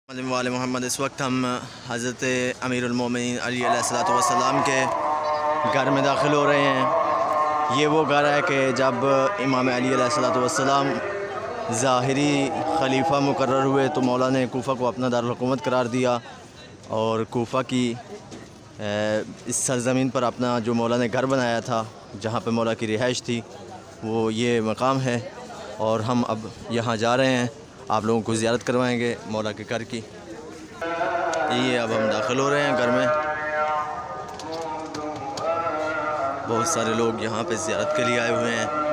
वाले मोहम्मद। इस वक्त हम हज़रत अमीरुल-मोमिनीन अली अलैहिस्सलाम के घर में दाखिल हो रहे हैं। ये वो घर है कि जब इमाम अली अलैहिस्सलाम ज़ाहिरी खलीफा मुकर्रर हुए तो मौला ने कूफ़ा को अपना दारुल हुकूमत करार दिया और कूफ़ा की इस सरज़मीन पर अपना जो मौला ने घर बनाया था, जहाँ पे मौला की रिहाइश थी, वो ये मकाम है। और हम अब यहाँ जा रहे हैं, आप लोगों को ज़ियारत करवाएंगे मौला के घर की। ये अब हम दाखिल हो रहे हैं घर में। बहुत सारे लोग यहाँ पे ज़ियारत के लिए आए हुए हैं।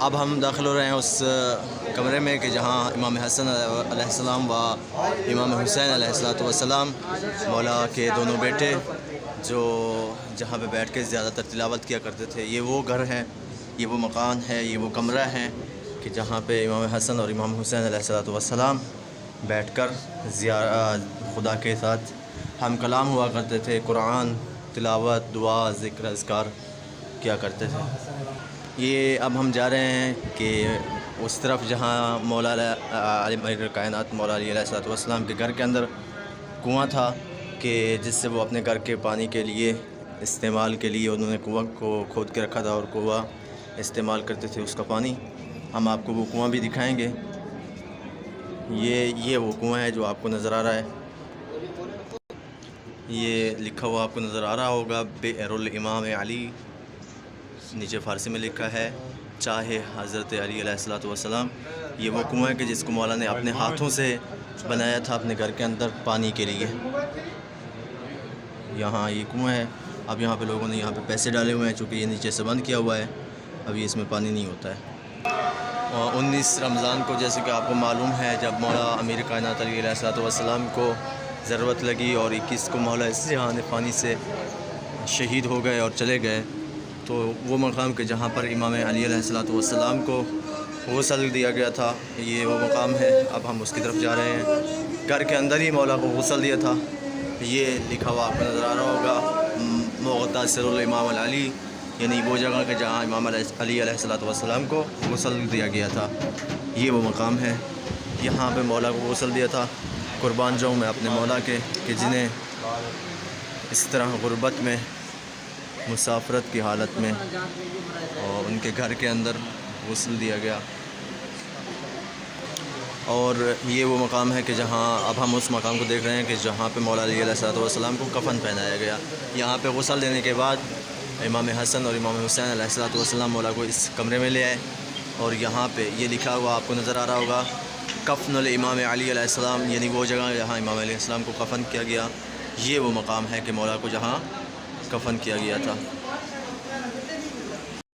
अब हम दाखिल हो रहे हैं उस कमरे में कि जहाँ इमाम हसन अलैहिस्सलाम व इमाम हुसैन अलैहिस्सलाम मौला के दोनों बेटे जो जहाँ पे बैठ के ज़्यादातर तिलावत किया करते थे, ये वो घर है, ये वो मकान है, ये वो कमरा है कि जहाँ पे इमाम हसन और इमाम हुसैन अलैहिस्सलाम बैठ कर खुदा के साथ हम कलाम हुआ करते थे, कुरान तिलावत, दुआ, ज़िक्र, अज़कार किया करते थे। ये अब हम जा रहे हैं कि उस तरफ जहाँ मौला अमीरुल कायनात मौला अली अलैहिस्सलाम के घर के अंदर कुआं था कि जिससे वो अपने घर के पानी के लिए इस्तेमाल के लिए उन्होंने कुआं को खोद के रखा था और कुआं इस्तेमाल करते थे उसका पानी। हम आपको वो कुआं भी दिखाएंगे। ये वो कुआं है जो आपको नज़र आ रहा है। ये लिखा हुआ आपको नज़र आ रहा होगा, बिरुल इमाम अली, नीचे फ़ारसी में लिखा है, चाहे हज़रत अली अलैहिस्सलाम। ये वो कुआं है कि जिसको मौला ने अपने हाथों से बनाया था अपने घर के अंदर पानी के लिए। यहाँ ये कुआं है। अब यहाँ पे लोगों ने यहाँ पे पैसे डाले हुए हैं, चूँकि ये नीचे से बंद किया हुआ है, अभी इसमें पानी नहीं होता है। और 19 रमज़ान को, जैसे कि आपको मालूम है, जब मौला अमीर कायनात अली अलैहिस्सलाम को ज़रूरत लगी और 21 को मौला इस जहान फ़ानी से शहीद हो गए और चले गए, तो वो मकाम के जहाँ पर इमाम अली अलैहिस्सलाम को गुस्ल दिया गया था, ये वो मकाम है। अब हम उसकी तरफ जा रहे हैं। घर के अंदर ही मौला को गुस्ल दिया था। ये लिखा हुआ आपको नज़र आ रहा होगा, मुग़्तसिरुल इमाम अली, यानी वो जगह के जहाँ इमाम अली अलैहिस्सलाम को गुस्ल दिया गया था, ये वो मकाम है। यहाँ पे मौला को गुस्ल दिया था। कुर्बान जाऊँ मैं अपने मौला के कि जिन्हें इस तरह गुर्बत में, मुसाफरत की हालत में और उनके घर के अंदर गुस्ल दिया गया। और ये वो मकाम है कि जहाँ अब हम उस मकाम को देख रहे हैं कि जहाँ पे मौला अली अलैहिस्सलाम को कफ़न पहनाया गया। यहाँ पे गुस्ल देने के बाद इमाम हसन और इमाम हुसैन अलैहिस्सलाम मौला को इस कमरे में ले आए और यहाँ पे ये लिखा हुआ आपको नज़र आ रहा होगा, कफ़नुल इमाम अली अलैहिस्सलाम, यानी वो जगह जहाँ इमाम अलैहिस्सलाम को कफ़न किया गया। ये वो मकाम है कि मौला को जहाँ कफ़न किया गया था।